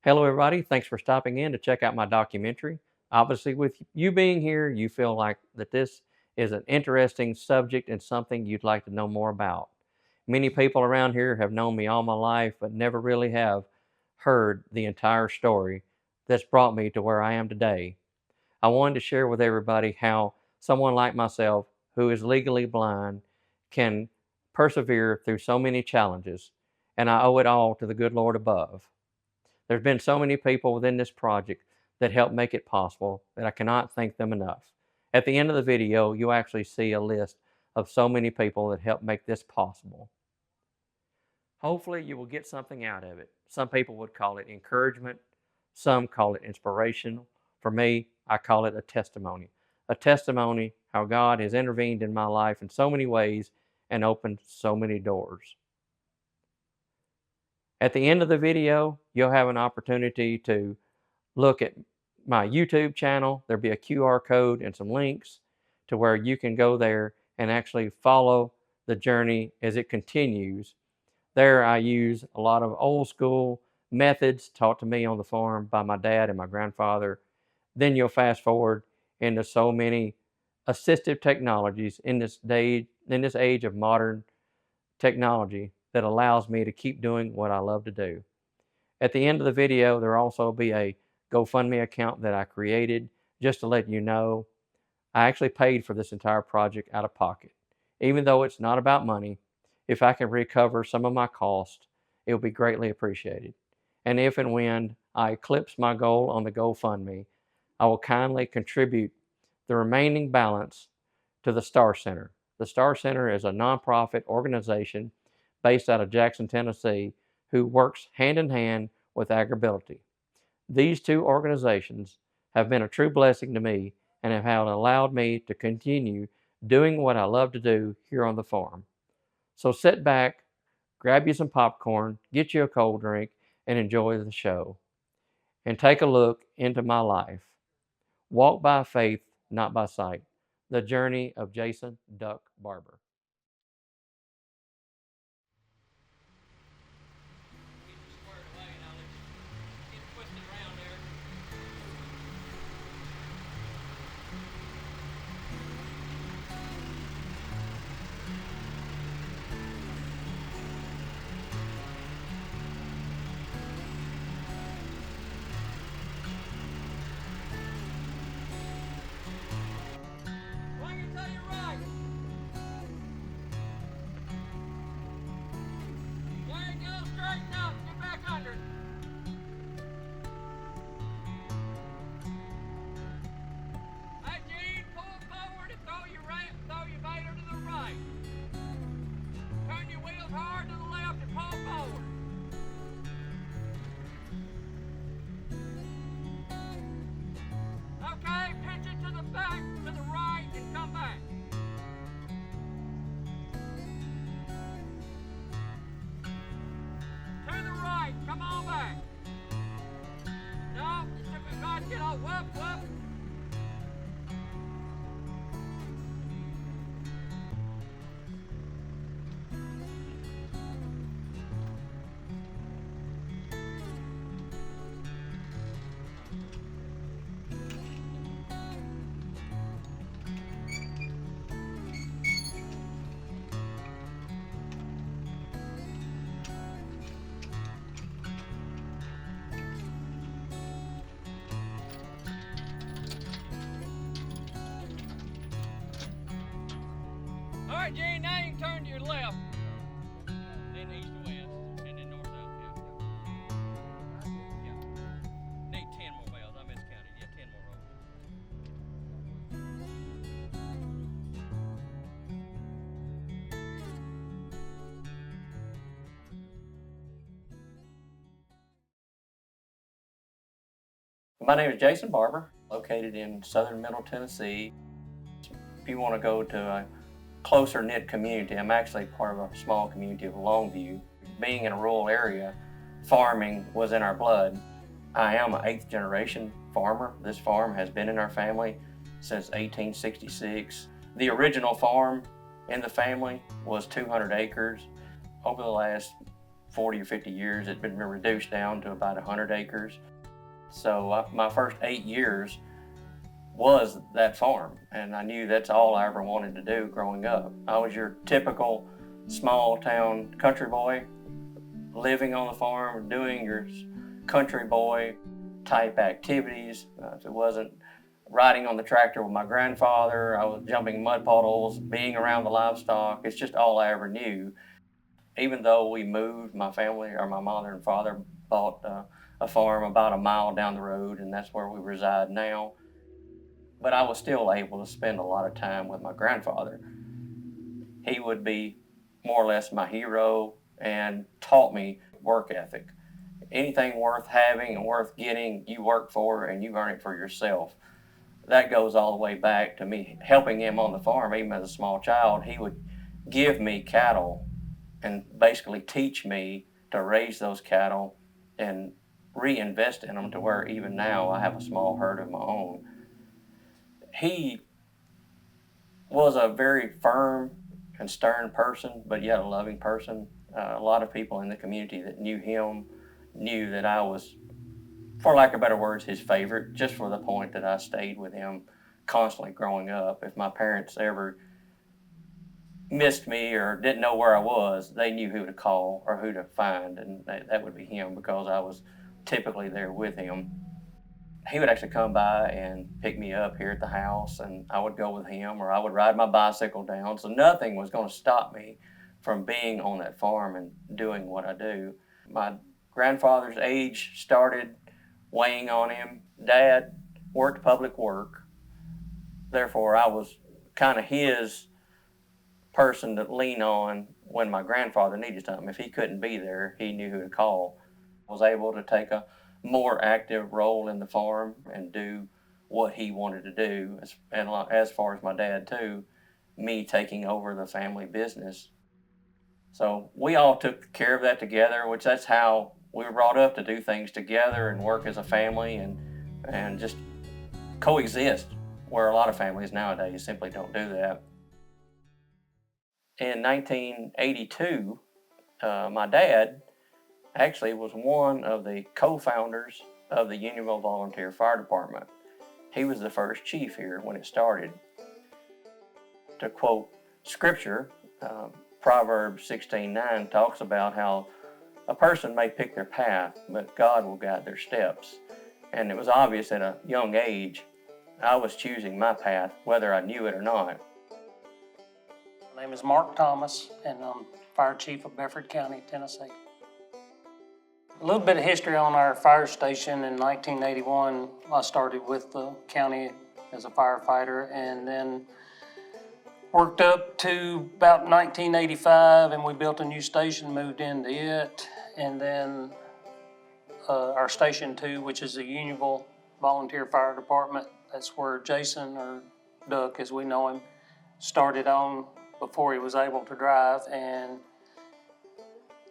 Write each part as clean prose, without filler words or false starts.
Hello, everybody. Thanks for stopping in to check out my documentary. Obviously, with you being here, you feel like that this is an interesting subject and something you'd like to know more about. Many people around here have known me all my life, but never really have heard the entire story that's brought me to where I am today. I wanted to share with everybody how someone like myself, who is legally blind, can persevere through so many challenges, and I owe it all to the good Lord above. There's been so many people within this project that helped make it possible that I cannot thank them enough. At the end of the video, you'll actually see a list of so many people that helped make this possible. Hopefully, you will get something out of it. Some people would call it encouragement, some call it inspiration. For me, I call it a testimony. A testimony how God has intervened in my life in so many ways and opened so many doors. At the end of the video, you'll have an opportunity to look at my YouTube channel. There'll be a QR code and some links to where you can go there and actually follow the journey as it continues. There, I use a lot of old school methods taught to me on the farm by my dad and my grandfather. Then you'll fast forward into so many assistive technologies in this age of modern technology that allows me to keep doing what I love to do. At the end of the video, there'll also be a GoFundMe account that I created just to let you know I actually paid for this entire project out of pocket. Even though it's not about money, if I can recover some of my cost, it will be greatly appreciated. And if and when I eclipse my goal on the GoFundMe, I will kindly contribute the remaining balance to the Star Center. The Star Center is a nonprofit organization based out of Jackson, Tennessee, who works hand in hand with AgrAbility. These two organizations have been a true blessing to me and have allowed me to continue doing what I love to do here on the farm. So sit back, grab you some popcorn, get you a cold drink, and enjoy the show. And take a look into my life. Walk by faith, not by sight. The journey of Jason Duck Barber. All right, Gene, now you can turn to your left. Then east to west, and then north south. Yeah. Need 10 more bells. I miscounted. Yeah, 10 more holes. My name is Jason Barber, located in southern Middle Tennessee. If you want to go to a closer knit community, I'm actually part of a small community of Longview. Being in a rural area, farming was in our blood. I am an 8th generation farmer. This farm has been in our family since 1866. The original farm in the family was 200 acres. Over the last 40 or 50 years, it had been reduced down to about 100 acres. So my first 8 years was that farm, and I knew that's all I ever wanted to do growing up. I was your typical small town country boy, living on the farm, doing your country boy type activities. If it wasn't riding on the tractor with my grandfather, I was jumping mud puddles, being around the livestock. It's just all I ever knew. Even though we moved, my family, or my mother and father, bought a farm about a mile down the road, and that's where we reside now. But I was still able to spend a lot of time with my grandfather. He would be more or less my hero and taught me work ethic. Anything worth having and worth getting, you work for and you earn it for yourself. That goes all the way back to me helping him on the farm. Even as a small child, he would give me cattle and basically teach me to raise those cattle and reinvest in them to where even now I have a small herd of my own. He was a very firm and stern person, but yet a loving person. A lot of people in the community that knew him knew that I was, for lack of better words, his favorite, just for the point that I stayed with him constantly growing up. If my parents ever missed me or didn't know where I was, they knew who to call or who to find, and that would be him because I was typically there with him. He would actually come by and pick me up here at the house, and I would go with him, or I would ride my bicycle down. So nothing was going to stop me from being on that farm and doing what I do. My grandfather's age started weighing on him. Dad worked public work, therefore I was kind of his person to lean on when my grandfather needed something. If he couldn't be there, he knew who to call. I was able to take a more active role in the farm and do what he wanted to do. And as far as my dad too, me taking over the family business. So we all took care of that together, which that's how we were brought up, to do things together and work as a family and just coexist, where a lot of families nowadays simply don't do that. In 1982, my dad actually was one of the co-founders of the Unionville Volunteer Fire Department. He was the first chief here when it started. To quote scripture, Proverbs 16:9 talks about how a person may pick their path, but God will guide their steps. And it was obvious at a young age I was choosing my path, whether I knew it or not. My name is Mark Thomas, and I'm Fire Chief of Bedford County, Tennessee. A little bit of history on our fire station. In 1981, I started with the county as a firefighter, and then worked up to about 1985, and we built a new station, moved into it, and then our Station 2, which is the Unionville Volunteer Fire Department. That's where Jason, or Duck as we know him, started on before he was able to drive, and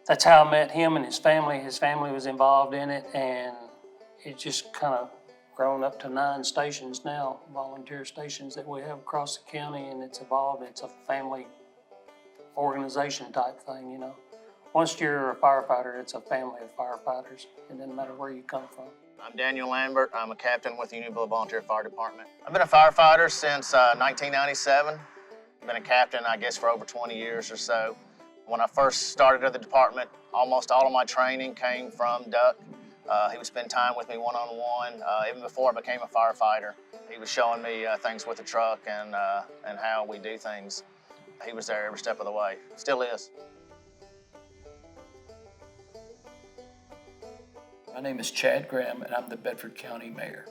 that's how I met him and his family. His family was involved in it, and it just kind of grown up to 9 stations now, volunteer stations that we have across the county, and it's evolved. It's a family organization type thing, you know. Once you're a firefighter, it's a family of firefighters. It doesn't matter where you come from. I'm Daniel Lambert. I'm a captain with the Unionville Volunteer Fire Department. I've been a firefighter since 1997. I've been a captain, I guess, for over 20 years or so. When I first started at the department, almost all of my training came from Duck. He would spend time with me one-on-one, even before I became a firefighter. He was showing me things with the truck and how we do things. He was there every step of the way, still is. My name is Chad Graham, and I'm the Bedford County Mayor.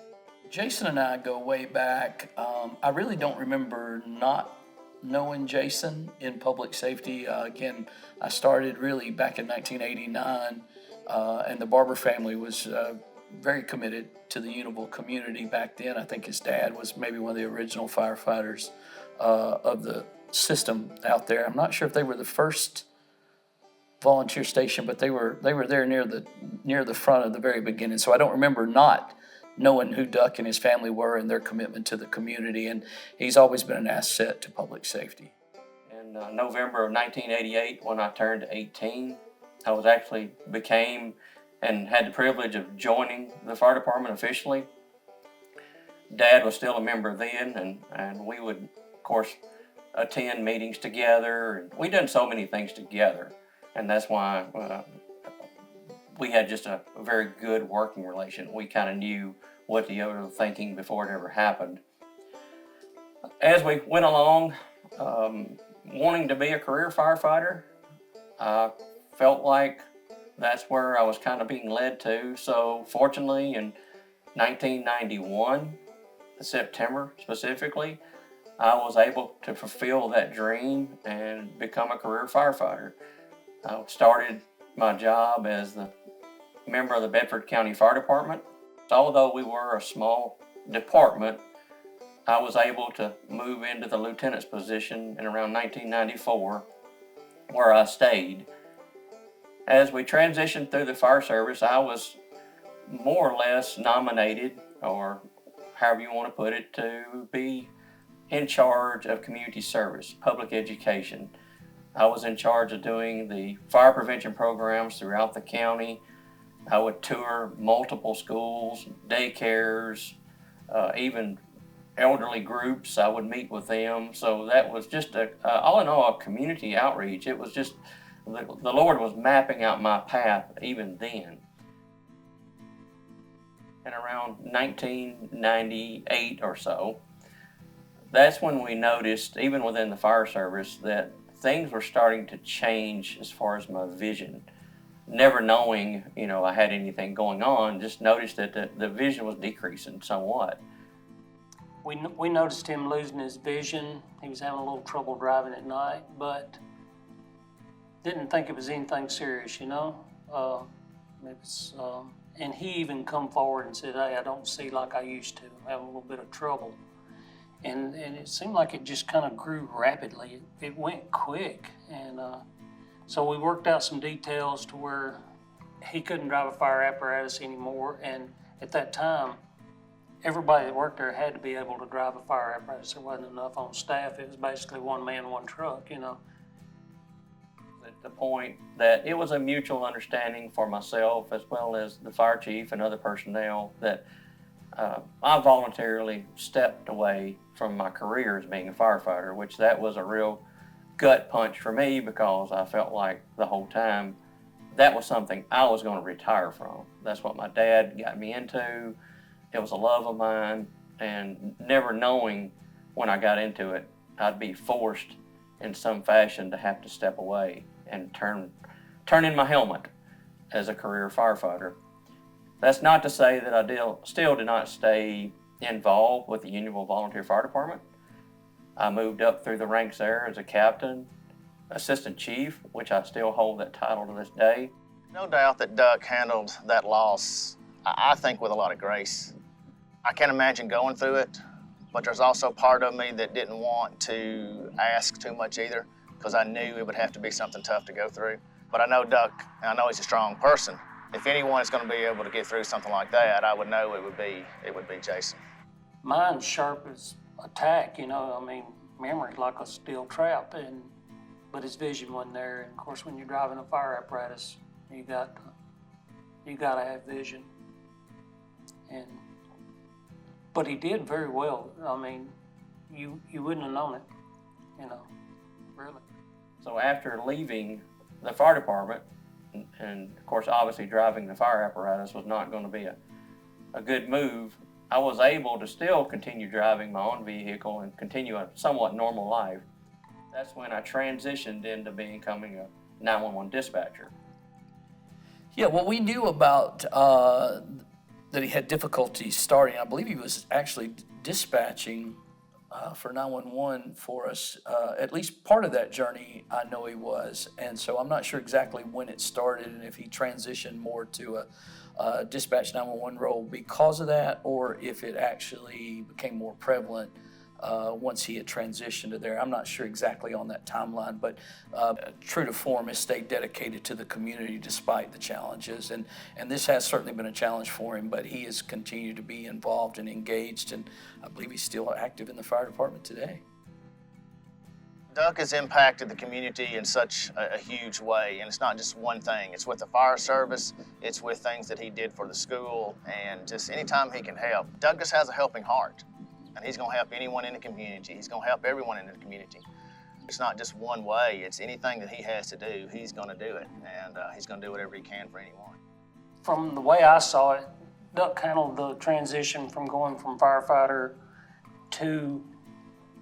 Jason and I go way back. I really don't remember not knowing Jason in public safety. Again, I started really back in 1989, and the Barber family was very committed to the Unionville community back then. I think his dad was maybe one of the original firefighters of the system out there. I'm not sure if they were the first volunteer station, but they were there near the front of the very beginning. So I don't remember not knowing who Duck and his family were and their commitment to the community, and he's always been an asset to public safety. In November of 1988, when I turned 18, I was actually became and had the privilege of joining the fire department officially. Dad was still a member then, and we would, of course, attend meetings together. And we done so many things together, and that's why we had just a very good working relation. We kind of knew what the other was thinking before it ever happened. As we went along, wanting to be a career firefighter, I felt like that's where I was kind of being led to. So fortunately, in 1991, September specifically, I was able to fulfill that dream and become a career firefighter. I started my job as the member of the Bedford County Fire Department. Although we were a small department, I was able to move into the lieutenant's position in around 1994, where I stayed. As we transitioned through the fire service, I was more or less nominated, or however you want to put it, to be in charge of community service, public education. I was in charge of doing the fire prevention programs throughout the county. I would tour multiple schools, daycares, even elderly groups. I would meet with them. So that was just all in all, a community outreach. It was just, the Lord was mapping out my path even then. And around 1998 or so, that's when we noticed, even within the fire service, that things were starting to change as far as my vision. Never knowing, I had anything going on, just noticed that the vision was decreasing somewhat. We noticed him losing his vision. He was having a little trouble driving at night, but didn't think it was anything serious, and he even come forward and said, "Hey, I don't see like I used to. I'm having a little bit of trouble." And it seemed like it just kind of grew rapidly. It went quick. And so we worked out some details to where he couldn't drive a fire apparatus anymore. And at that time, everybody that worked there had to be able to drive a fire apparatus. There wasn't enough on staff. It was basically one man, one truck, At the point that it was a mutual understanding for myself as well as the fire chief and other personnel that I voluntarily stepped away from my career as being a firefighter, which that was a real gut punch for me, because I felt like the whole time that was something I was going to retire from. That's what my dad got me into. It was a love of mine, and never knowing when I got into it, I'd be forced in some fashion to have to step away and turn in my helmet as a career firefighter. That's not to say that I still did not stay involved with the Unionville Volunteer Fire Department. I moved up through the ranks there as a captain, assistant chief, which I still hold that title to this day. No doubt that Duck handled that loss, I think, with a lot of grace. I can't imagine going through it, but there's also part of me that didn't want to ask too much either, because I knew it would have to be something tough to go through. But I know Duck, and I know he's a strong person. If anyone is going to be able to get through something like that, I would know it would be Jason. Mine's sharp as a tack, memory's like a steel trap, but his vision wasn't there. And of course, when you're driving a fire apparatus, you got to have vision. But he did very well. You wouldn't have known it, really. So after leaving the fire department, and of course, obviously driving the fire apparatus was not going to be a good move, I was able to still continue driving my own vehicle and continue a somewhat normal life. That's when I transitioned into becoming a 911 dispatcher. Yeah, well, we knew about that he had difficulty starting. I believe he was actually dispatching for 911 for us. At least part of that journey, I know he was. And so I'm not sure exactly when it started and if he transitioned more to a dispatch 911 role because of that, or if it actually became more prevalent once he had transitioned to there. I'm not sure exactly on that timeline, but true to form, has stayed dedicated to the community despite the challenges. And this has certainly been a challenge for him, but he has continued to be involved and engaged, and I believe he's still active in the fire department today. Duck has impacted the community in such a huge way, and it's not just one thing. It's with the fire service, it's with things that he did for the school, and just anytime he can help. Duck just has a helping heart, and he's gonna help anyone in the community. He's gonna help everyone in the community. It's not just one way, it's anything that he has to do, he's gonna do it, and he's gonna do whatever he can for anyone. From the way I saw it, Duck handled the transition from going from firefighter to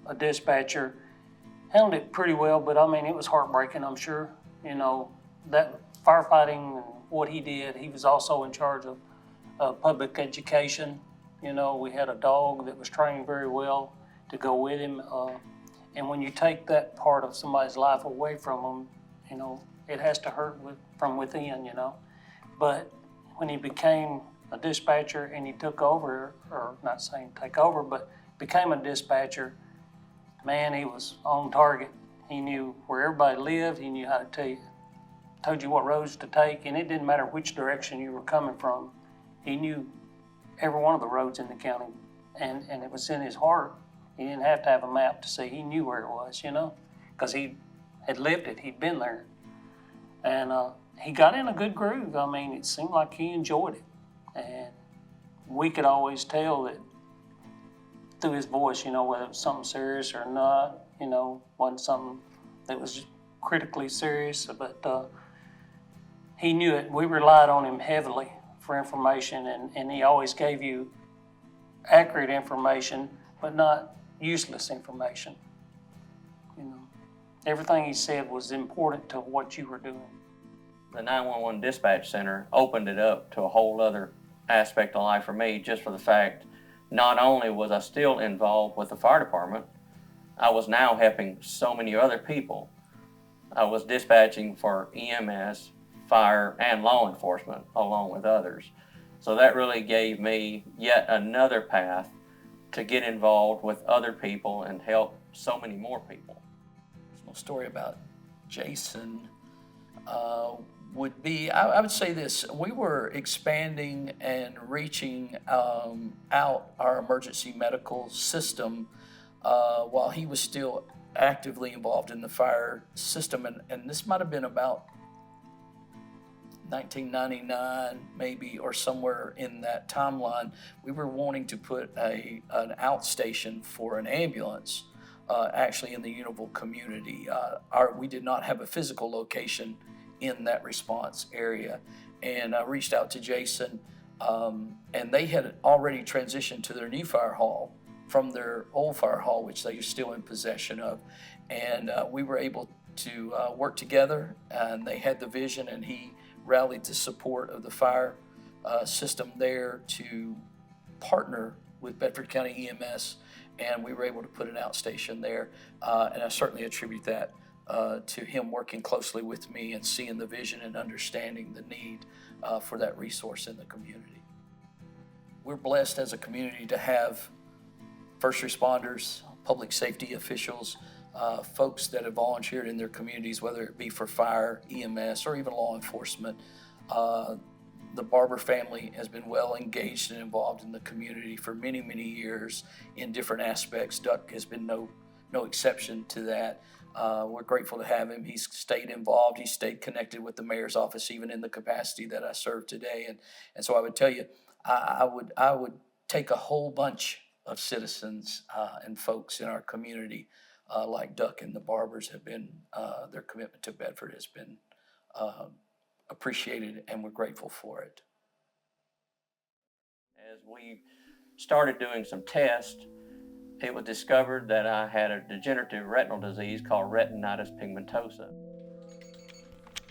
a dispatcher. Handled it pretty well, but I mean, it was heartbreaking, I'm sure. You know, that firefighting and what he did, he was also in charge of public education. You know, we had a dog that was trained very well to go with him. And when you take that part of somebody's life away from them, you know, it has to hurt from within, you know. But when he became a dispatcher and he took over, or not saying take over, but became a dispatcher, man, he was on target. He knew where everybody lived. He knew how to told you what roads to take, and it didn't matter which direction you were coming from. He knew every one of the roads in the county, and it was in his heart. He didn't have to have a map to see. He knew where it was, you know, because he had lived it. He'd been there. And he got in a good groove. I mean, it seemed like he enjoyed it. And we could always tell that through his voice, you know, whether it was something serious or not, you know, wasn't something that was critically serious, but he knew it. We relied on him heavily for information, and he always gave you accurate information, but not useless information. You know, everything he said was important to what you were doing. The 911 dispatch center opened it up to a whole other aspect of life for me, just for the fact not only was I still involved with the fire department, I was now helping so many other people. I was dispatching for EMS, fire, and law enforcement along with others. So that really gave me yet another path to get involved with other people and help so many more people. Personal story about Jason would be, I would say this: we were expanding and reaching out our emergency medical system while he was still actively involved in the fire system, and this might have been about 1999 maybe, or somewhere in that timeline. We were wanting to put an outstation for an ambulance actually in the Unionville community. We did not have a physical location in that response area, and I reached out to Jason, and they had already transitioned to their new fire hall from their old fire hall, which they are still in possession of, and we were able to work together, and they had the vision, and he rallied the support of the fire system there to partner with Bedford County EMS, and we were able to put an outstation there, and I certainly attribute that to him working closely with me and seeing the vision and understanding the need for that resource in the community. We're blessed as a community to have first responders, public safety officials, folks that have volunteered in their communities, whether it be for fire, EMS, or even law enforcement. The Barber family has been well engaged and involved in the community for many, many years in different aspects. Duck has been no exception to that. We're grateful to have him. He's stayed involved. He's stayed connected with the mayor's office, even in the capacity that I serve today. And so I would tell you, I would take a whole bunch of citizens and folks in our community like Duck and the Barbers have been, their commitment to Bedford has been appreciated, and we're grateful for it. As we started doing some tests, it was discovered that I had a degenerative retinal disease called retinitis pigmentosa.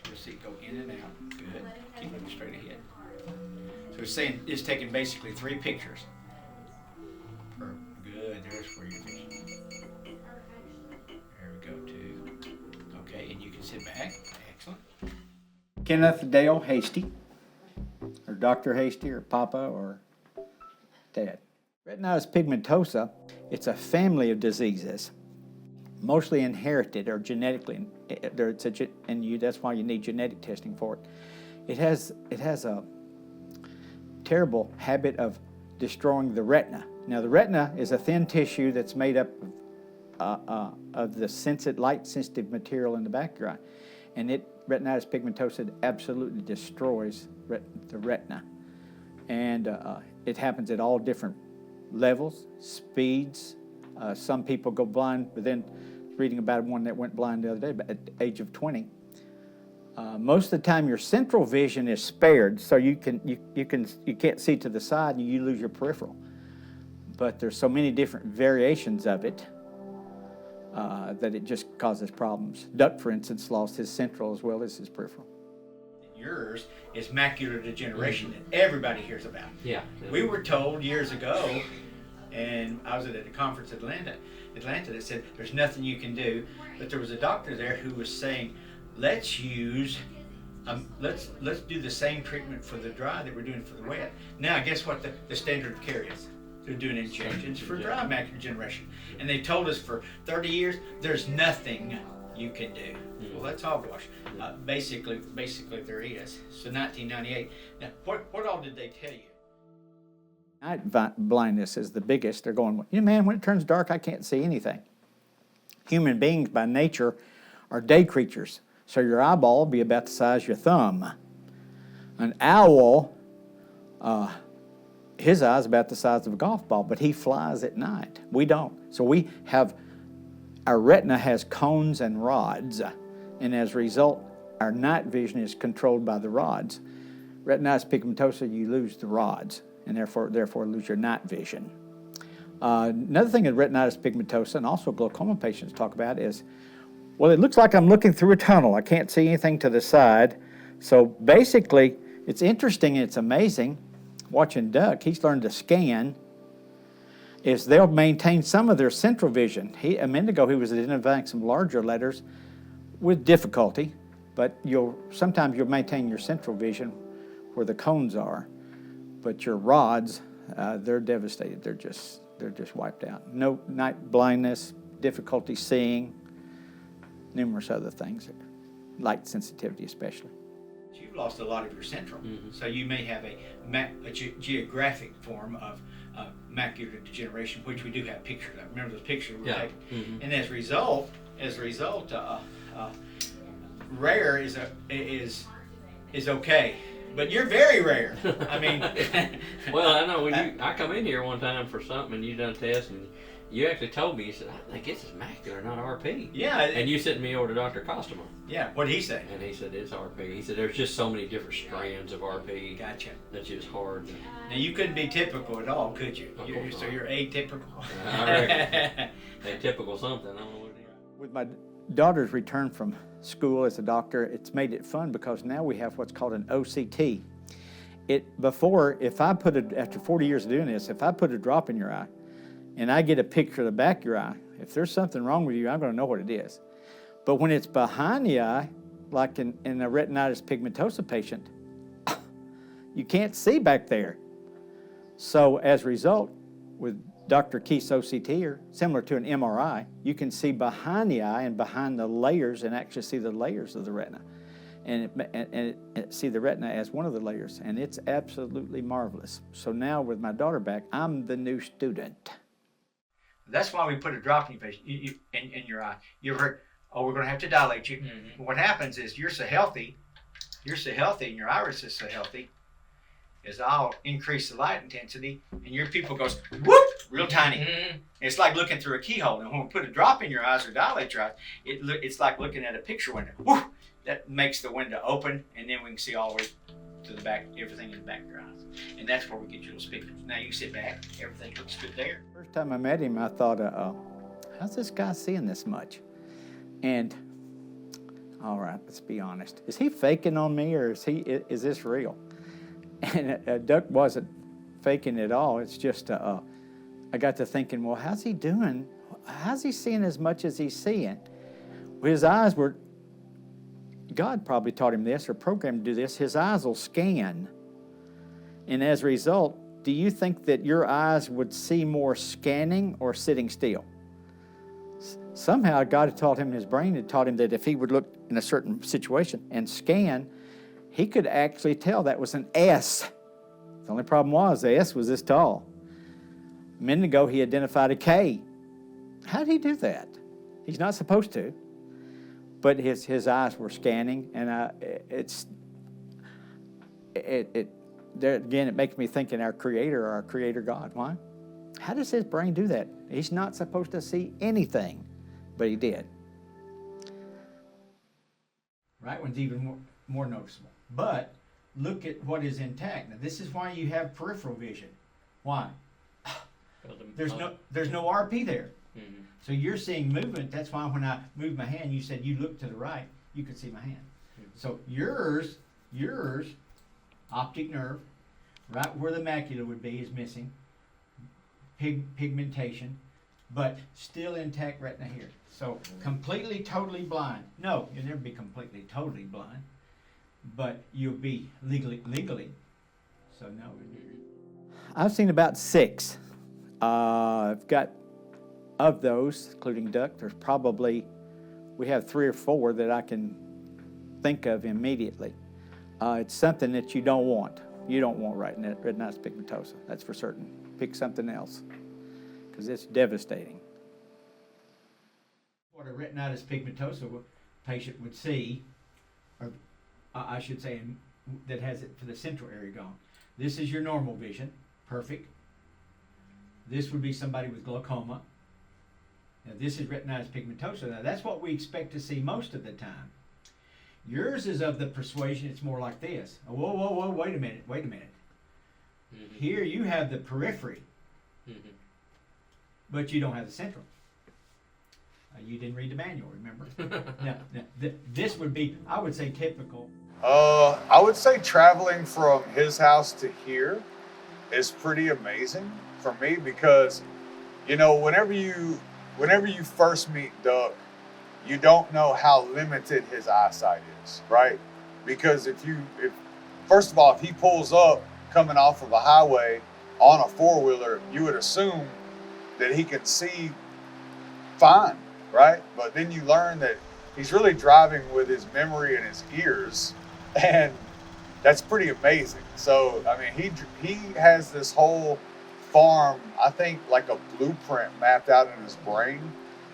You'll see it go in and out. Good. Keep looking straight ahead. So it's saying it's taking basically 3 pictures. Good. There's where your vision. There we go, 2. Okay, and you can sit back. Excellent. Kenneth Dale Hasty, or Dr. Hasty, or Papa, or Dad. Retinitis pigmentosa, it's a family of diseases, mostly inherited or genetically, that's why you need genetic testing for it. It has a terrible habit of destroying the retina. Now, the retina is a thin tissue that's made up of of the light-sensitive material in the back of your eye. And retinitis pigmentosa absolutely destroys the retina. And it happens at all different levels, speeds. Some people go blind within, reading about one that went blind the other day at the age of 20. Most of the time your central vision is spared, so you can't see to the side and you lose your peripheral. But there's so many different variations of it that it just causes problems. Duck, for instance, lost his central as well as his peripheral. Yours is macular degeneration that everybody hears about. Yeah. We were told years ago, and I was at a conference in Atlanta that said there's nothing you can do, but there was a doctor there who was saying, let's use, let's do the same treatment for the dry that we're doing for the wet. Now, guess what the standard of care is? They're doing injections for dry macular degeneration. And they told us for 30 years, there's nothing you can do. Well, that's hogwash. Basically there is. So 1998. Now, what all did they tell you? Night blindness is the biggest. They're going, man, when it turns dark, I can't see anything. Human beings by nature are day creatures. So your eyeball will be about the size of your thumb. An owl, his eye is about the size of a golf ball, but he flies at night. We don't. So our retina has cones and rods, and as a result, our night vision is controlled by the rods. Retinitis pigmentosa, you lose the rods, and therefore lose your night vision. Another thing that retinitis pigmentosa and also glaucoma patients talk about is, well, it looks like I'm looking through a tunnel. I can't see anything to the side. So basically, it's interesting and it's amazing. Watching Duck, he's learned to scan, is they'll maintain some of their central vision. A minute ago, he was identifying some larger letters with difficulty, but sometimes you'll maintain your central vision where the cones are, but your rods, they're devastated. They're just wiped out. No night blindness, difficulty seeing, numerous other things, light sensitivity especially. You've lost a lot of your central, so you may have a geographic form of macular degeneration, which we do have pictures of. Remember those pictures we were taking? And as a result, rare is okay, but you're very rare. I mean, well, I know I come in here one time for something and you done a test and you actually told me, you said, I think it's macular, not RP. Yeah. And you sent me over to Dr. Costomer. Yeah, what did he say? And he said, it's RP. He said, there's just so many different strands of RP. Gotcha. That's just hard. Now, you couldn't be typical at all, could you? So you're atypical. I reckon. Atypical something. I don't know what it is. With my daughter's return from school as a doctor, it's made it fun because now we have what's called an OCT. After 40 years of doing this, if I put a drop in your eye, and I get a picture of the back of your eye, if there's something wrong with you, I'm going to know what it is. But when it's behind the eye, like in a retinitis pigmentosa patient, you can't see back there. So as a result, with Dr. Keith's OCT, or similar to an MRI, you can see behind the eye and behind the layers and actually see the layers of the retina. And see the retina as one of the layers, and it's absolutely marvelous. So now with my daughter back, I'm the new student. That's why we put a drop in your face, in your eye. You heard, we're going to have to dilate you. But what happens is you're so healthy, and your iris is so healthy, is I'll increase the light intensity, and your pupil goes, whoop, real tiny. It's like looking through a keyhole. And when we put a drop in your eyes or dilate your eyes, it's like looking at a picture window. Whoop, that makes the window open, and then we can see all the way to the back, everything in the back of your eyes. And that's where we get your little pictures. Now you sit back, everything looks good there. First time I met him, I thought, how's this guy seeing this much? And, all right, let's be honest. Is he faking on me, or is this real? And Duck wasn't faking at all. It's just, I got to thinking, well, how's he doing? How's he seeing as much as he's seeing? Well, his eyes were, God probably taught him this or programmed to do this. His eyes will scan. And as a result, do you think that your eyes would see more scanning or sitting still? Somehow God had taught him, his brain had taught him that if he would look in a certain situation and scan, he could actually tell that was an S. The only problem was the S was this tall. A minute ago, he identified a K. How did he do that? He's not supposed to. But his eyes were scanning, and there again, it makes me think in our Creator God. Why? How does his brain do that? He's not supposed to see anything, but he did. Right one's even more noticeable. But look at what is intact. Now this is why you have peripheral vision. Why? There's no RP there. Mm-hmm. So you're seeing movement. That's why when I moved my hand, you said you look to the right, you could see my hand. Mm-hmm. So yours, optic nerve, right where the macula would be, is missing. Pigmentation, but still intact retina here. So completely, totally blind. No, you'll never be completely, totally blind, but you'll be legally. So no. I've seen about 6. I've got, of those, including Duck, we have 3 or 4 that I can think of immediately. It's something that you don't want. You don't want retinitis pigmentosa, that's for certain. Pick something else, because it's devastating. What a retinitis pigmentosa patient would see, or I should say, that has it for the central area gone. This is your normal vision, perfect. This would be somebody with glaucoma. Now this is retinitis pigmentosa. Now that's what we expect to see most of the time. Yours is of the persuasion, it's more like this. Oh, whoa, wait a minute. Mm-hmm. Here you have the periphery, mm-hmm. but you don't have the central. You didn't read the manual, remember? now, this would be, I would say, typical. I would say traveling from his house to here is pretty amazing for me because, you know, whenever you first meet Duck, you don't know how limited his eyesight is, right? Because first of all, if he pulls up coming off of a highway on a four-wheeler, you would assume that he can see fine, right? But then you learn that he's really driving with his memory and his ears, and that's pretty amazing. So, I mean, he has this whole farm, I think, like a blueprint mapped out in his brain.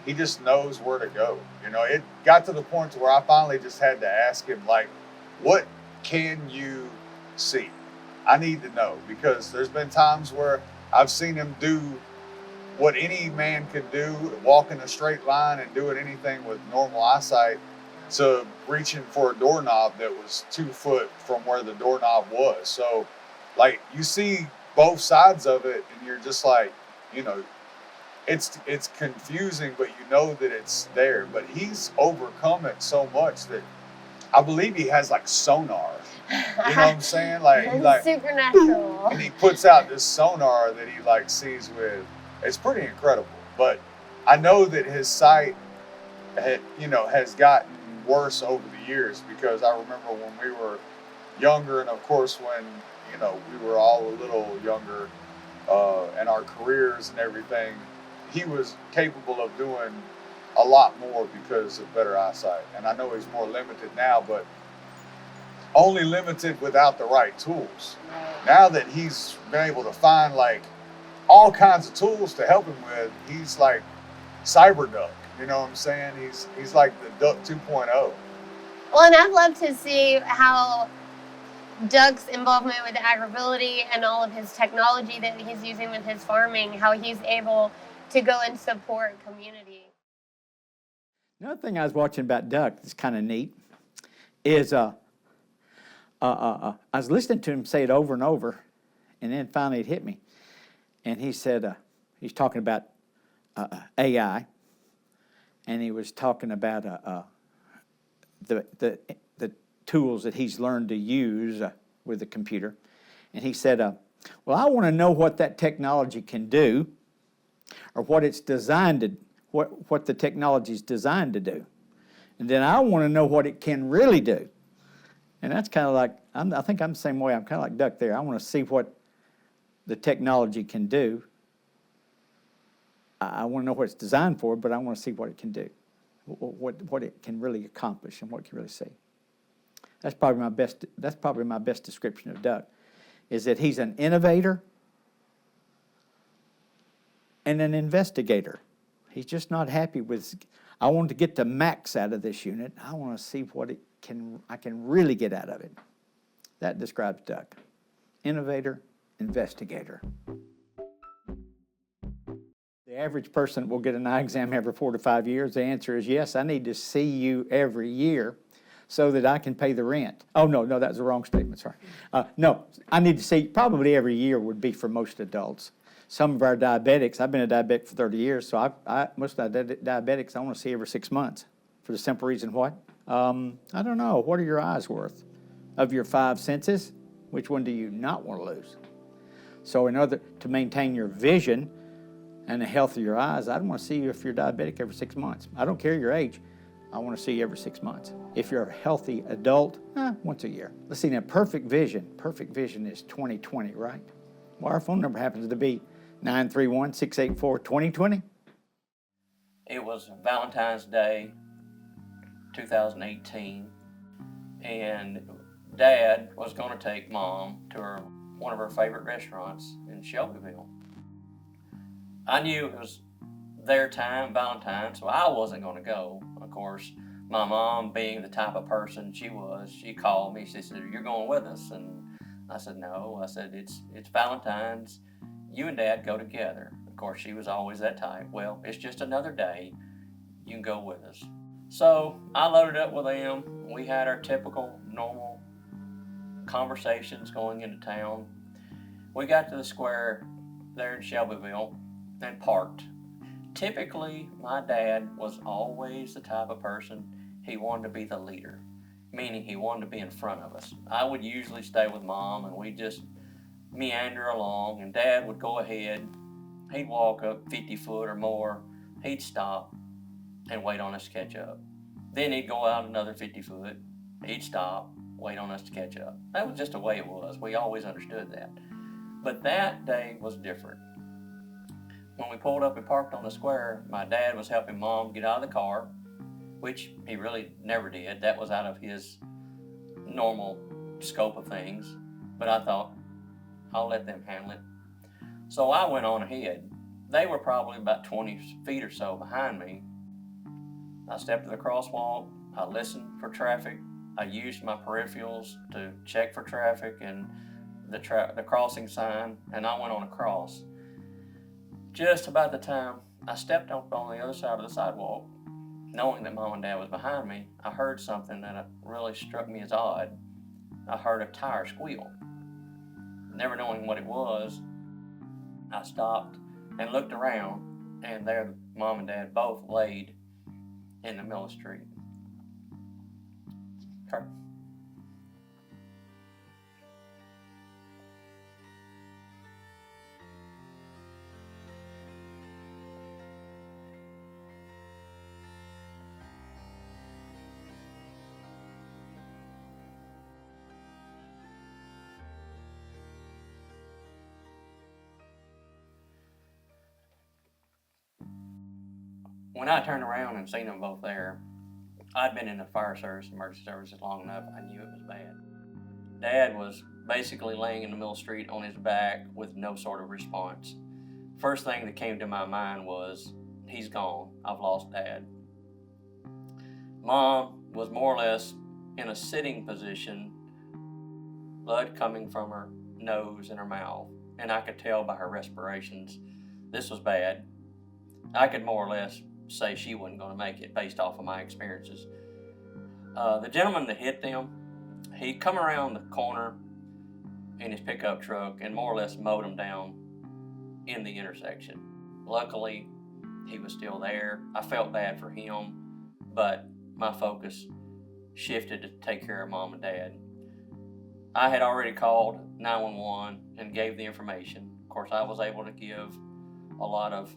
He just knows where to go. You know, it got to the point to where I finally just had to ask him, like, what can you see? I need to know, because there's been times where I've seen him do what any man could do, walk in a straight line and doing anything with normal eyesight, to reaching for a doorknob that was 2 foot from where the doorknob was. So, like, you see both sides of it, and you're just like, you know, it's confusing, but you know that it's there. But he's overcome it so much that I believe he has like sonar. You know what I'm saying? Like supernatural. And he puts out this sonar that he like sees with. It's pretty incredible. But I know that his sight has gotten worse over the years, because I remember when we were younger, and of course when we were all a little younger in our careers and everything, he was capable of doing a lot more because of better eyesight. And I know he's more limited now, but only limited without the right tools. Now that he's been able to find like all kinds of tools to help him with, he's like Cyber Duck. You know what I'm saying? He's like the Duck 2.0. Well, and I'd love to see how Duck's involvement with AgrAbility and all of his technology that he's using with his farming, how he's able to go and support community. Another thing I was watching about Duck that's kind of neat is I was listening to him say it over and over, and then finally it hit me. And he said, he's talking about AI, and he was talking about the tools that he's learned to use with the computer. And he said, well, I want to know what that technology can do, or what it's designed to, what the technology is designed to do. And then I want to know what it can really do. And that's kind of like, I think I'm the same way. I'm kind of like Duck there. I want to see what the technology can do. I want to know what it's designed for, but I want to see what it can do, what it can really accomplish, and what it can really see. That's probably my best description of Duck, is that he's an innovator and an investigator. He's just not happy with, I want to get the max out of this unit. I want to see what I can really get out of it. That describes Doug. Innovator, investigator. The average person will get an eye exam every 4 to 5 years. The answer is yes, I need to see you every year so that I can pay the rent. Oh, no, that was the wrong statement, sorry. No, I need to see, probably every year would be for most adults. Some of our diabetics, I've been a diabetic for 30 years, so most of the diabetics I want to see every 6 months. For the simple reason what? I don't know, what are your eyes worth? Of your 5 senses, which one do you not want to lose? So in order to maintain your vision and the health of your eyes, I'd want to see you if you're diabetic every 6 months. I don't care your age. I want to see you every 6 months. If you're a healthy adult, once a year. Let's see now, perfect vision is 20/20, right? Well, our phone number happens to be 931-684-2020. It was Valentine's Day, 2018, and Dad was going to take Mom to one of her favorite restaurants in Shelbyville. I knew it was their time, Valentine's, so I wasn't going to go. Of course, my mom, being the type of person she was, she called me. She said, "You're going with us?" And I said, "No." I said, it's Valentine's. You and Dad go together." Of course, she was always that type. "Well, it's just another day. You can go with us." So I loaded up with them. We had our typical, normal conversations going into town. We got to the square there in Shelbyville and parked. Typically, my dad was always the type of person, he wanted to be the leader, meaning he wanted to be in front of us. I would usually stay with Mom and we'd just meander along, and Dad would go ahead. He'd walk up 50 foot or more. He'd stop and wait on us to catch up. Then he'd go out another 50 foot. He'd stop, wait on us to catch up. That was just the way it was. We always understood that. But that day was different. When we pulled up and parked on the square, my dad was helping Mom get out of the car, which he really never did. That was out of his normal scope of things. But I thought, I'll let them handle it. So I went on ahead. They were probably about 20 feet or so behind me. I stepped to the crosswalk. I listened for traffic. I used my peripherals to check for traffic and the crossing sign, and I went on across. Just about the time I stepped up on the other side of the sidewalk, knowing that Mom and Dad was behind me, I heard something that really struck me as odd. I heard a tire squeal. Never knowing what it was, I stopped and looked around, and there Mom and Dad both laid in the middle of the street. Okay. When I turned around and seen them both there, I'd been in the fire service, emergency services long enough, I knew it was bad. Dad was basically laying in the middle of the street on his back with no sort of response. First thing that came to my mind was, he's gone, I've lost Dad. Mom was more or less in a sitting position, blood coming from her nose and her mouth, and I could tell by her respirations this was bad. I could more or less say she wasn't going to make it based off of my experiences. The gentleman that hit them, he come around the corner in his pickup truck and more or less mowed them down in the intersection. Luckily, he was still there. I felt bad for him, but my focus shifted to take care of Mom and Dad. I had already called 911 and gave the information. Of course, I was able to give a lot of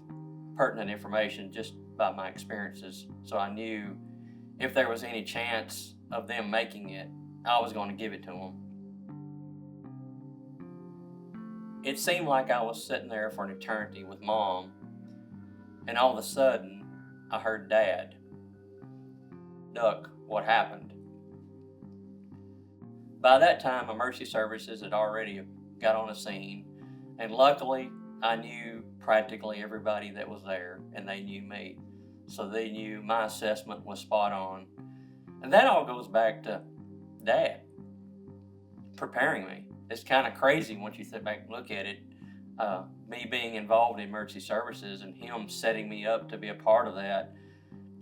pertinent information just by my experiences, so I knew if there was any chance of them making it, I was going to give it to them. It seemed like I was sitting there for an eternity with Mom, and all of a sudden, I heard Dad. "Duck, what happened?" By that time, emergency services had already got on the scene, and luckily, I knew practically everybody that was there, and they knew me. So they knew my assessment was spot on. And that all goes back to Dad preparing me. It's kind of crazy once you sit back and look at it. Me being involved in emergency services and him setting me up to be a part of that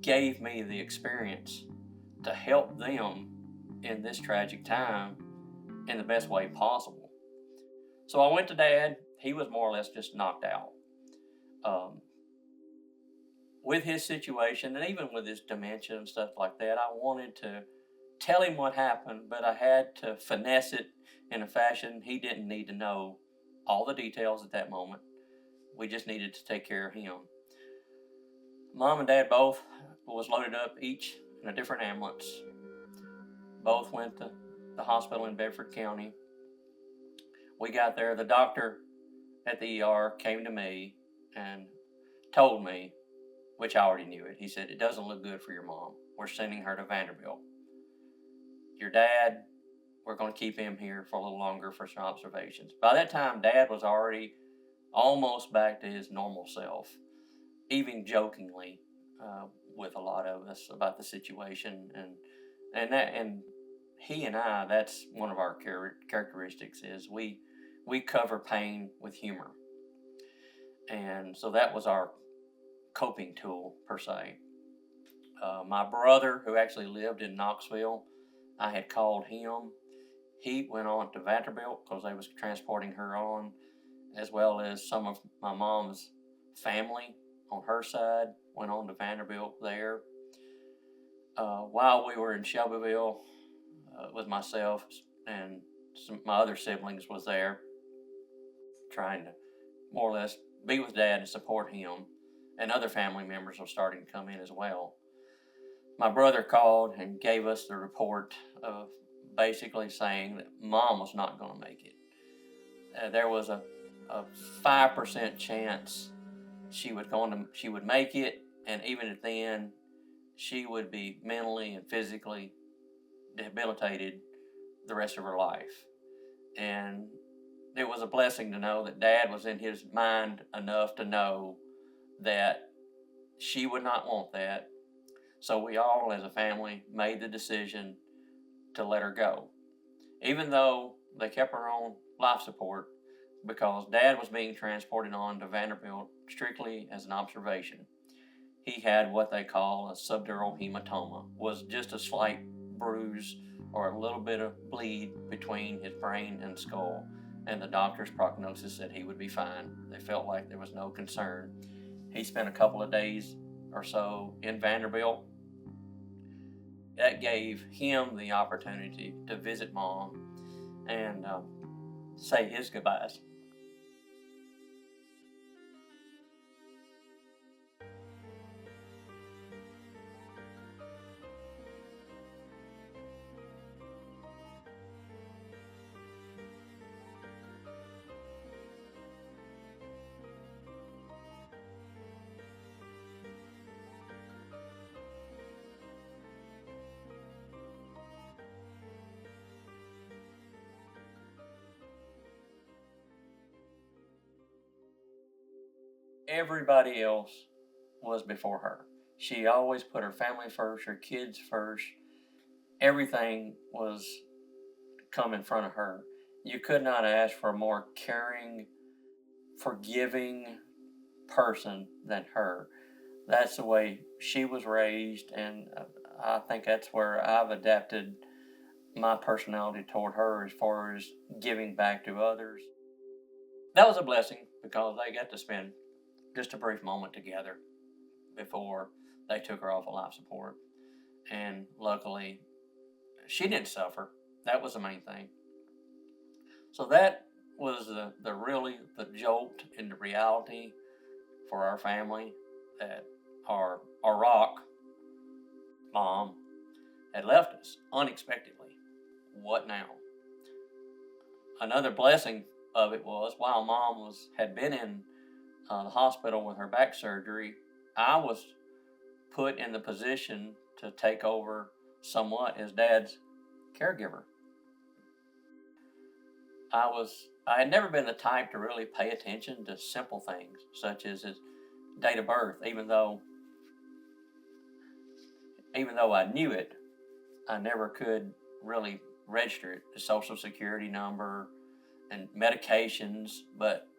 gave me the experience to help them in this tragic time in the best way possible. So I went to Dad. He was more or less just knocked out. With his situation and even with his dementia and stuff like that, I wanted to tell him what happened, but I had to finesse it in a fashion he didn't need to know all the details at that moment. We just needed to take care of him. Mom and Dad both was loaded up, each in a different ambulance. Both went to the hospital in Bedford County. We got there. The doctor at the ER came to me and told me, which I already knew it. He said, "It doesn't look good for your mom. We're sending her to Vanderbilt. Your dad, we're going to keep him here for a little longer for some observations." By that time, Dad was already almost back to his normal self, even jokingly with a lot of us about the situation. And he and I, that's one of our characteristics, is we cover pain with humor. And so that was our coping tool, per se. My brother, who actually lived in Knoxville, I had called him. He went on to Vanderbilt because they was transporting her on, as well as some of my mom's family on her side went on to Vanderbilt there. While we were in Shelbyville with myself and my other siblings was there, trying to more or less be with Dad and support him, and other family members were starting to come in as well. My brother called and gave us the report of basically saying that Mom was not going to make it. There was a 5% chance she would make it, and even at then, she would be mentally and physically debilitated the rest of her life. And it was a blessing to know that Dad was in his mind enough to know that she would not want that. So we all, as a family, made the decision to let her go. Even though they kept her on life support, because Dad was being transported on to Vanderbilt strictly as an observation. He had what they call a subdural hematoma, was just a slight bruise or a little bit of bleed between his brain and skull, and the doctor's prognosis said he would be fine. They felt like there was no concern. He spent a couple of days or so in Vanderbilt. That gave him the opportunity to visit Mom and say his goodbyes. Everybody else was before her. She always put her family first, her kids first. Everything was come in front of her. You could not ask for a more caring, forgiving person than her. That's the way she was raised, and I think that's where I've adapted my personality toward her as far as giving back to others. That was a blessing because they got to spend just a brief moment together before they took her off of life support. And luckily, she didn't suffer. That was the main thing. So that was the jolt into reality for our family, that our rock, Mom, had left us unexpectedly. What now? Another blessing of it was, while Mom had been in the hospital with her back surgery, I was put in the position to take over somewhat as Dad's caregiver. I I had never been the type to really pay attention to simple things, such as his date of birth, even though I knew it, I never could really register it, the social security number and medications. But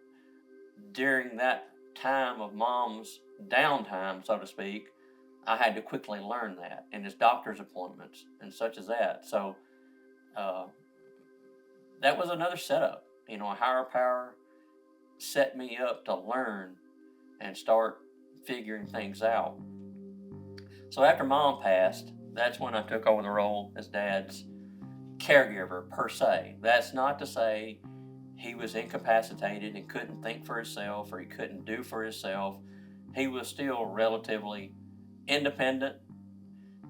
during that time of Mom's downtime, so to speak, I had to quickly learn that, and his doctor's appointments and such as that. So that was another setup. A higher power set me up to learn and start figuring things out. So after Mom passed, that's when I took over the role as Dad's caregiver per se. That's not to say he was incapacitated and couldn't think for himself or he couldn't do for himself. He was still relatively independent.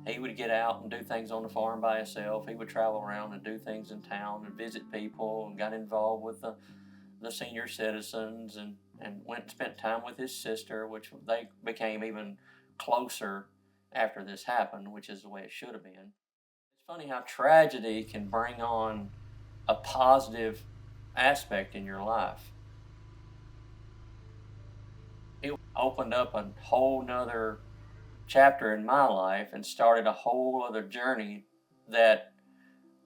He would get out and do things on the farm by himself. He would travel around and do things in town and visit people, and got involved with the senior citizens, and went and spent time with his sister, which they became even closer after this happened, which is the way it should have been. It's funny how tragedy can bring on a positive aspect in your life. It opened up a whole nother chapter in my life and started a whole other journey that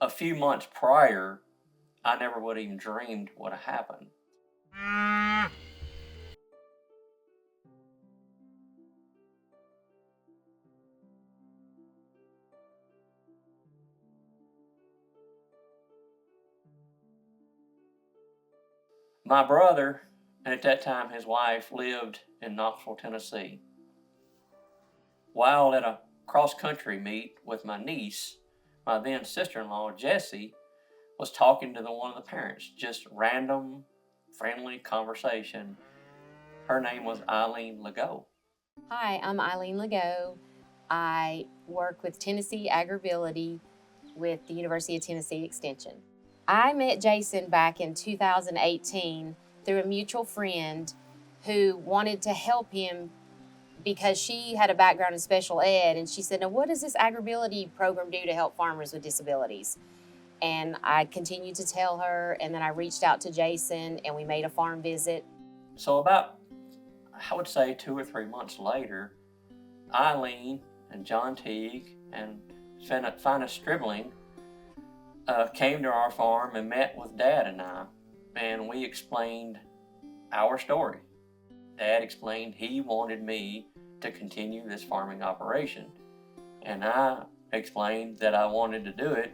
a few months prior I never would have even dreamed would have happened. My brother, and at that time his wife, lived in Knoxville, Tennessee. While at a cross-country meet with my niece, my then sister-in-law, Jessie, was talking to one of the parents, just random, friendly conversation. Her name was Eileen Legault. Hi, I'm Eileen Legault. I work with Tennessee AgrAbility with the University of Tennessee Extension. I met Jason back in 2018 through a mutual friend who wanted to help him because she had a background in special ed, and she said, "Now, what does this AgrAbility program do to help farmers with disabilities?" And I continued to tell her, and then I reached out to Jason, and we made a farm visit. So about, I would say 2 or 3 months later, Eileen and John Teague and Fina Stribling came to our farm and met with Dad and I, and we explained our story. Dad explained he wanted me to continue this farming operation, and I explained that I wanted to do it,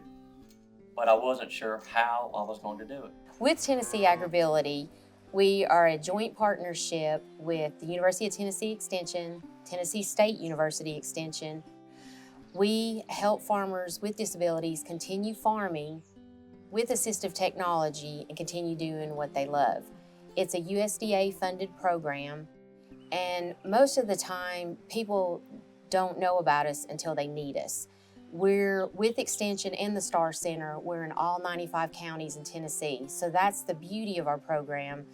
but I wasn't sure how I was going to do it. With Tennessee AgrAbility, we are a joint partnership with the University of Tennessee Extension, Tennessee State University Extension. We help farmers with disabilities continue farming with assistive technology and continue doing what they love. It's a USDA-funded program, and most of the time, people don't know about us until they need us. We're with Extension and the Star Center. We're in all 95 counties in Tennessee, so that's the beauty of our program.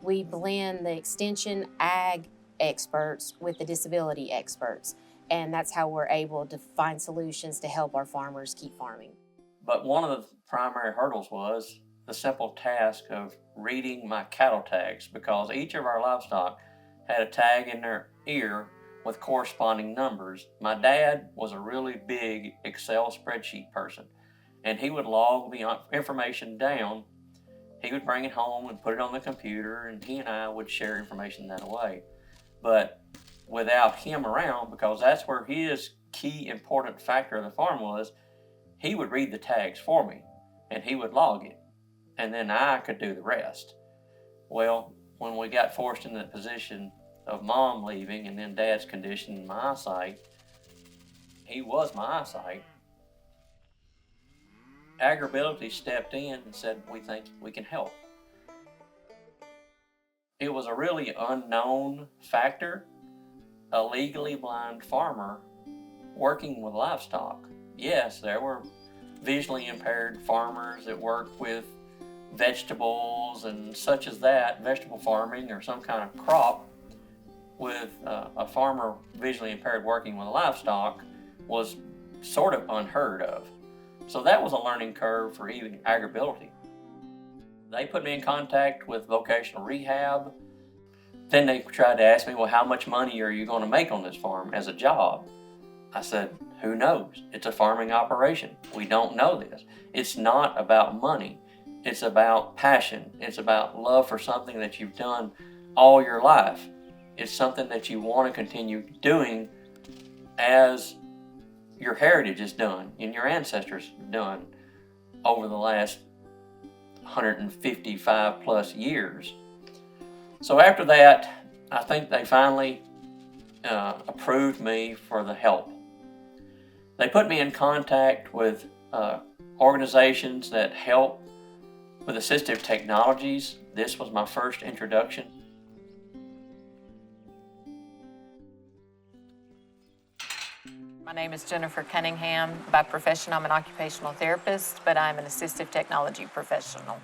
We blend the Extension ag experts with the disability experts, and that's how we're able to find solutions to help our farmers keep farming. But one of the primary hurdles was the simple task of reading my cattle tags, because each of our livestock had a tag in their ear with corresponding numbers. My dad was a really big Excel spreadsheet person, and he would log the information down. He would bring it home and put it on the computer, and he and I would share information that way. But without him around, because that's where his key important factor of the farm was, he would read the tags for me, and he would log it, and then I could do the rest. Well, when we got forced into the position of Mom leaving and then Dad's condition in my eyesight, he was my eyesight, AgrAbility stepped in and said, "We think we can help." It was a really unknown factor, a legally blind farmer working with livestock. Yes, there were visually impaired farmers that worked with vegetables and such as that, vegetable farming or some kind of crop. With a farmer visually impaired working with livestock was sort of unheard of. So that was a learning curve for even AgrAbility. They put me in contact with vocational rehab. Then they tried to ask me, well, how much money are you going to make on this farm as a job? I said, who knows? It's a farming operation. We don't know this. It's not about money. It's about passion. It's about love for something that you've done all your life. It's something that you want to continue doing as your heritage is done and your ancestors done over the last 155 plus years. So after that, I think they finally approved me for the help. They put me in contact with organizations that help with assistive technologies. This was my first introduction. My name is Jennifer Cunningham. By profession, I'm an occupational therapist, but I'm an assistive technology professional.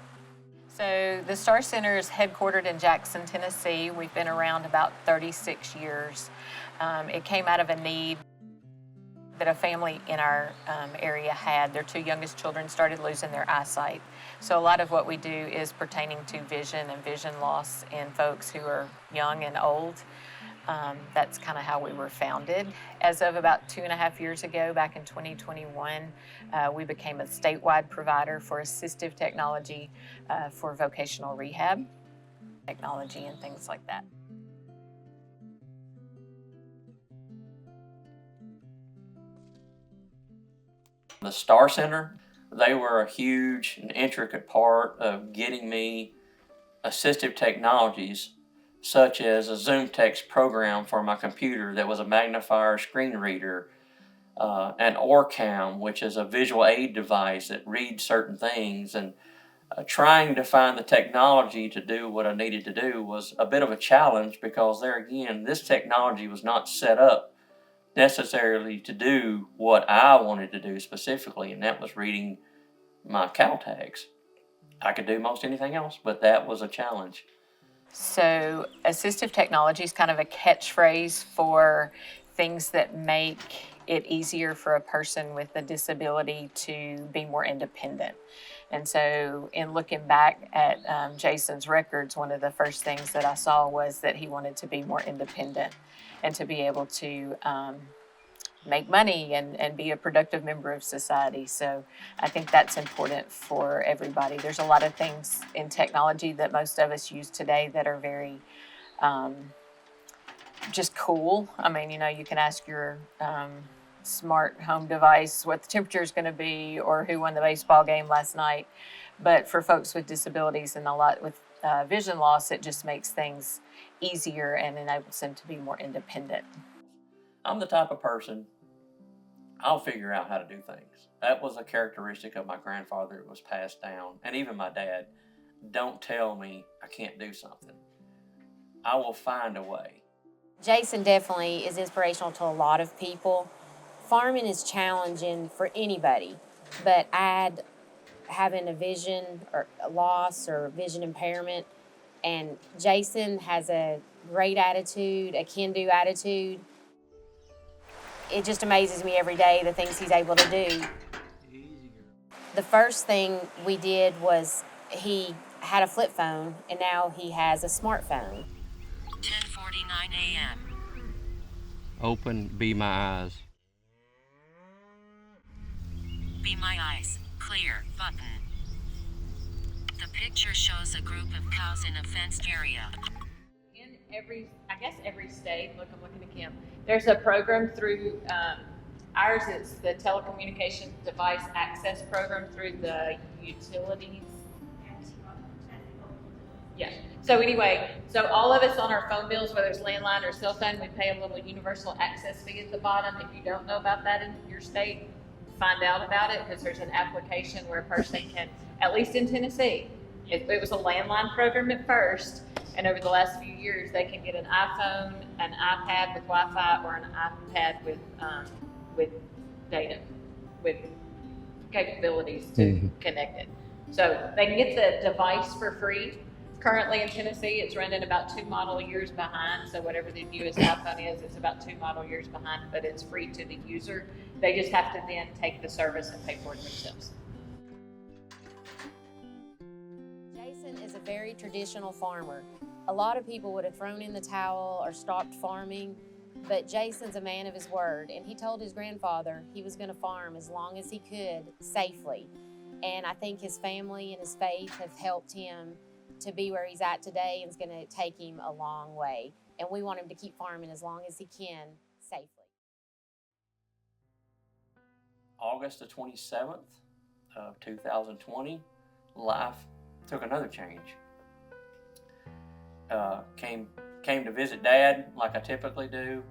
So the STAR Center is headquartered in Jackson, Tennessee. We've been around about 36 years. It came out of a need that a family in our area had. Their two youngest children started losing their eyesight. So a lot of what we do is pertaining to vision and vision loss in folks who are young and old. That's kind of how we were founded. As of about 2.5 years ago, back in 2021, we became a statewide provider for assistive technology for vocational rehab, technology and things like that. The STAR Center, they were a huge and intricate part of getting me assistive technologies such as a Zoom text program for my computer that was a magnifier screen reader, an OrCam, which is a visual aid device that reads certain things, and trying to find the technology to do what I needed to do was a bit of a challenge because there again, this technology was not set up necessarily to do what I wanted to do specifically, and that was reading my cow tags. I could do most anything else, but that was a challenge. So assistive technology is kind of a catchphrase for things that make it easier for a person with a disability to be more independent. And so in looking back at Jason's records, one of the first things that I saw was that he wanted to be more independent and to be able to make money and be a productive member of society. So I think that's important for everybody. There's a lot of things in technology that most of us use today that are very just cool. I mean, you know, you can ask your smart home device what the temperature is going to be or who won the baseball game last night. But for folks with disabilities and a lot with vision loss, it just makes things easier and enables them to be more independent. I'm the type of person, I'll figure out how to do things. That was a characteristic of my grandfather that was passed down, and even my dad. Don't tell me I can't do something. I will find a way. Jason definitely is inspirational to a lot of people. Farming is challenging for anybody, but add having a vision or a loss or vision impairment, and Jason has a great attitude, a can-do attitude. It just amazes me every day, the things he's able to do. The first thing we did was he had a flip phone, and now he has a smartphone. 10:49 a.m. Open Be My Eyes. Be My Eyes, clear button. The picture shows a group of cows in a fenced area. In every state, look, I'm looking at Kim. There's a program through, ours it's the telecommunications device access program through the utilities. Yeah. So anyway, so all of us on our phone bills, whether it's landline or cell phone, we pay a little universal access fee at the bottom. If you don't know about that in your state, find out about it, because there's an application where a person can, at least in Tennessee, it was a landline program at first, and over the last few years, they can get an iPhone, an iPad with Wi-Fi, or an iPad with data, with capabilities to connect it. So they can get the device for free. Currently in Tennessee, it's running about 2 model years behind. So whatever the newest iPhone is, it's about 2 model years behind, but it's free to the user. They just have to then take the service and pay for it themselves. Jason Jason is a very traditional farmer. A lot of people would have thrown in the towel or stopped farming, but Jason's a man of his word, and he told his grandfather he was going to farm as long as he could safely. And I think his family and his faith have helped him to be where he's at today, and it's going to take him a long way. And we want him to keep farming as long as he can safely. August the 27th of 2020, life took another change. Came to visit Dad like I typically do.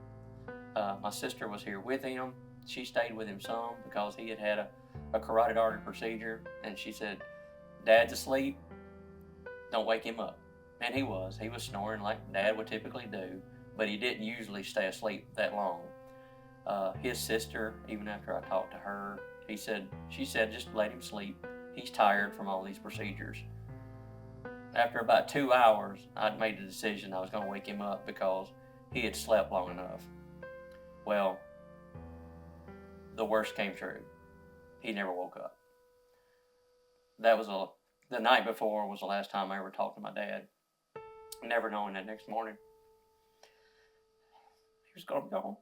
My sister was here with him. She stayed with him some because he had a carotid artery procedure, and she said, "Dad's asleep, don't wake him up." And he was snoring like Dad would typically do, but he didn't usually stay asleep that long. His sister, even after I talked to her, she said, just let him sleep. He's tired from all these procedures. After about 2 hours, I'd made the decision I was going to wake him up because he had slept long enough. Well, the worst came true. He never woke up. That was the night before was the last time I ever talked to my dad. Never knowing that next morning he was going to be gone.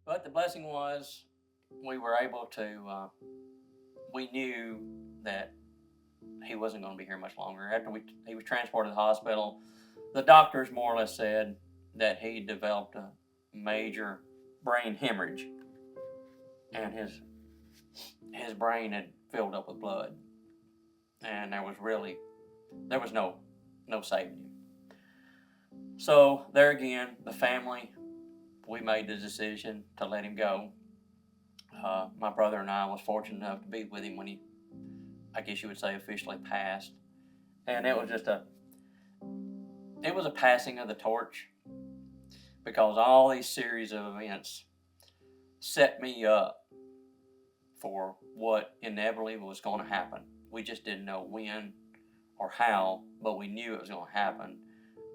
But the blessing was we were able to, we knew that he wasn't going to be here much longer. After he was transported to the hospital, the doctors more or less said that he developed a major brain hemorrhage, and his brain had filled up with blood, and there was no saving him. So there again, the family, we made the decision to let him go. My brother and I was fortunate enough to be with him when he, I guess you would say, officially passed. And it was a passing of the torch, because all these series of events set me up for what inevitably was going to happen. We just didn't know when or how, but we knew it was going to happen.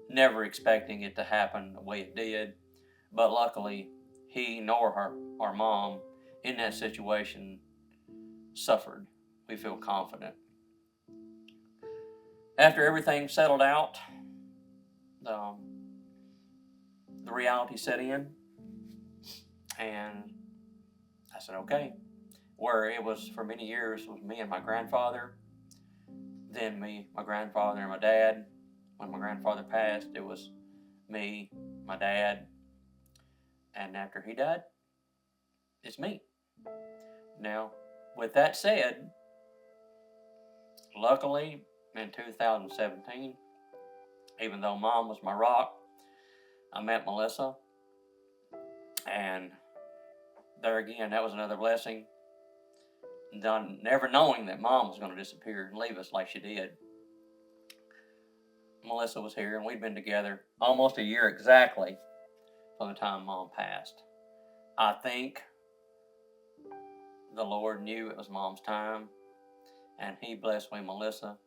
Never expecting it to happen the way it did. But luckily, he nor our mom in that situation suffered. We feel confident. After everything settled out, the reality set in, and I said, okay. Where it was for many years was me and my grandfather, then me, my grandfather, and my dad. When my grandfather passed, it was me, my dad, and after he died, it's me. Now, with that said, luckily in 2017, even though Mom was my rock, I met Melissa, and there again, that was another blessing. Never knowing that Mom was going to disappear and leave us like she did. Melissa was here, and we'd been together almost a year exactly from the time Mom passed. I think the Lord knew it was Mom's time, and He blessed me, Melissa,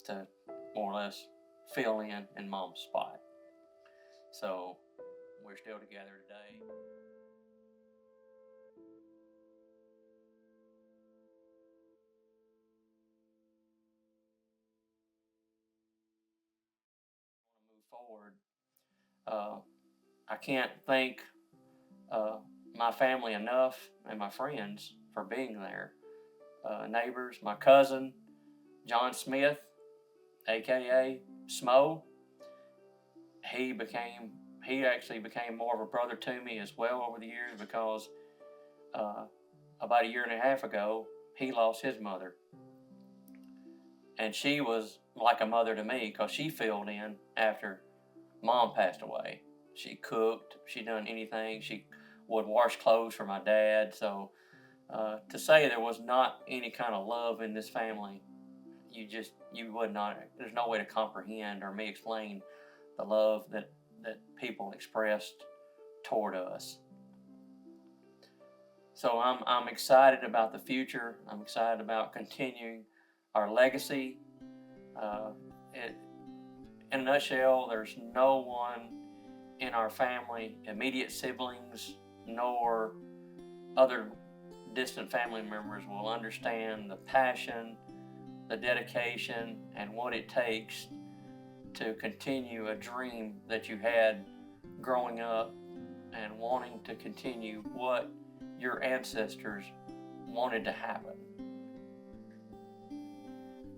to more or less fill in Mom's spot. So we're still together today. Forward, I can't thank my family enough and my friends for being there. Neighbors, my cousin, John Smith, aka Smo, he actually became more of a brother to me as well over the years, because about a year and a half ago, he lost his mother. And she was like a mother to me, because she filled in after Mom passed away. She cooked, she done anything. She would wash clothes for my dad. So to say there was not any kind of love in this family, you would not, there's no way to comprehend or me explain the love that people expressed toward us. So I'm excited about the future. I'm excited about continuing our legacy. In a nutshell, there's no one in our family, immediate siblings, nor other distant family members, will understand the passion, the dedication, and what it takes to continue a dream that you had growing up and wanting to continue what your ancestors wanted to happen.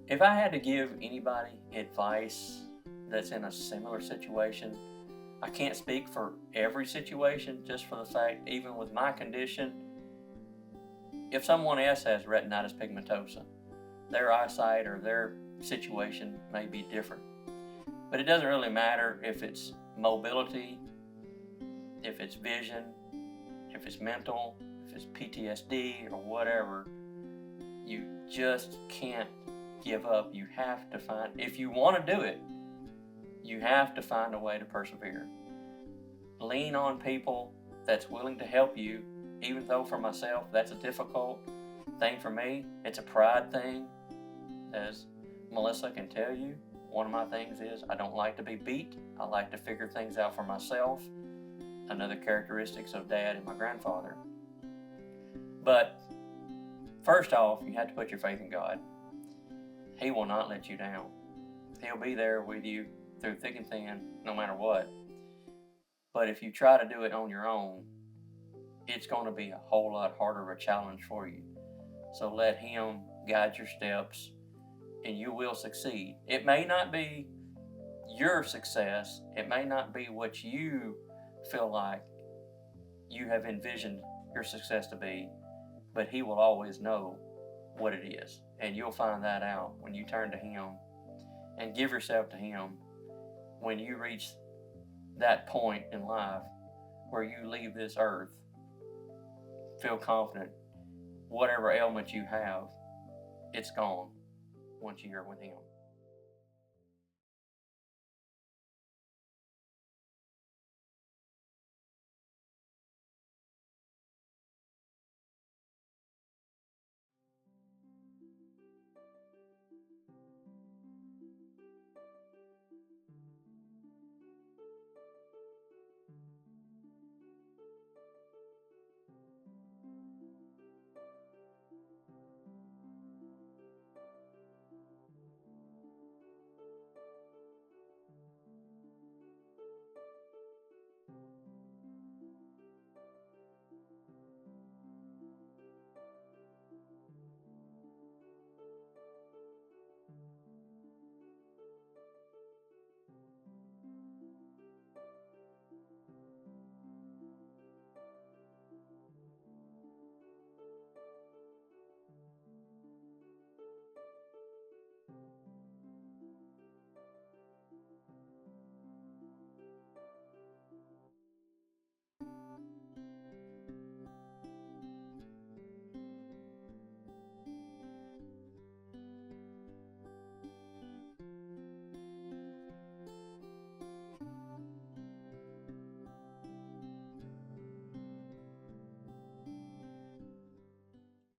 If I had to give anybody advice that's in a similar situation, I can't speak for every situation, just for the fact, even with my condition, if someone else has retinitis pigmentosa, their eyesight or their situation may be different. But it doesn't really matter if it's mobility, if it's vision, if it's mental, if it's PTSD or whatever. You just can't give up. You have to find, if you want to do it, you have to find a way to persevere. Lean on people that's willing to help you, even though for myself that's a difficult thing for me. It's a pride thing, as Melissa can tell you. One of my things is I don't like to be beat. I like to figure things out for myself. Another characteristics of Dad and my grandfather. But first off, you have to put your faith in God. He will not let you down. He'll be there with you through thick and thin, no matter what. But if you try to do it on your own, it's going to be a whole lot harder of a challenge for you. So let Him guide your steps, and you will succeed. It may not be your success. It may not be what you feel like you have envisioned your success to be, but He will always know what it is. And you'll find that out when you turn to Him and give yourself to Him. When you reach that point in life where you leave this earth, feel confident. Whatever ailment you have, it's gone once you're with Him.